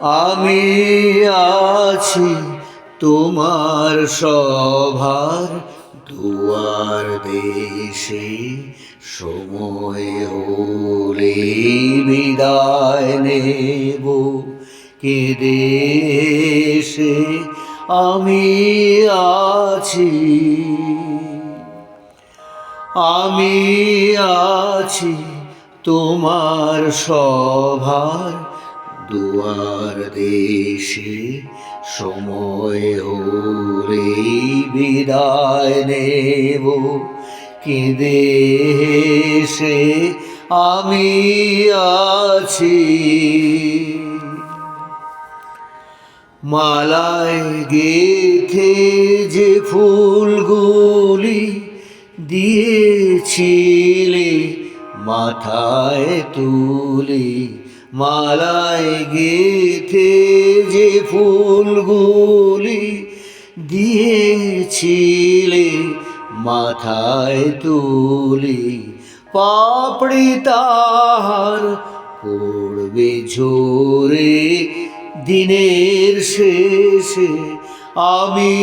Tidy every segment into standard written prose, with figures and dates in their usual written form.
আমি আছি তোমার সভার দুয়ার দেশে, সময় হলে বিদায় নেব কেঁদে এসে। আমি আছি, আমি আছি তোমার সভার দুয়ার দেশে, সময় হলে বিদায় নেব কেঁদে এসে। আমি আছি। মালায় গেথে যে ফুলগুলি দিয়েছিলে মাথায় তুলি, মালায় গেথে যে ফুলগুলি দিয়েছিলে মাথায় তুলি, পাপড়ি তাহার পড়বে ঝরে দিনের শেষে। আমি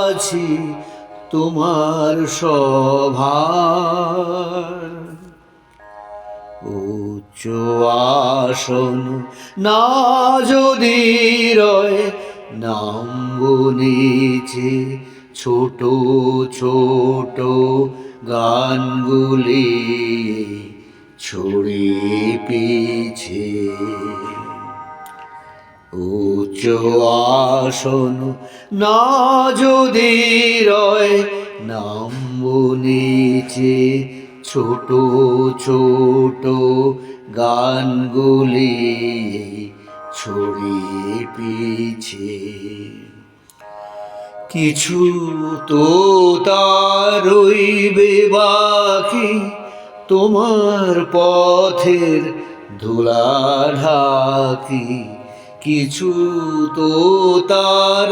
আছি তোমার সভার উচ্চ আসন না যদি রয়, নামব নিচে ছোট ছোট গানগুলি ছড়িয়ে পিছে। উচ্চ আসন না যদি রয়, নামব নিচে ছোট ছোট গানগুলি ছড়িয়ে পিছে। কিছু তো তার রইবে বাকি, তোমার পথের ধুলা ঢাকি। কিছু তো তার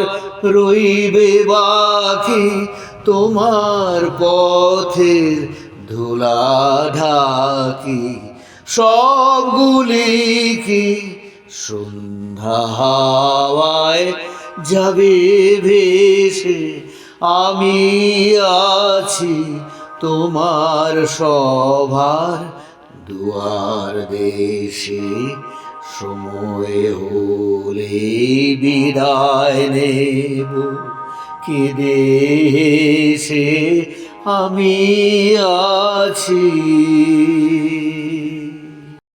রইবে বাকি, তোমার পথের ধুলা ঢাকি। সবগুলি কি সন্ধ্যা হাওয়ায় যাবে ভেসে। আমি আছি তোমার সভার দুয়ার দেশে, সময় হলে বিদায় নেব কেঁদে এসে। আমি আছি।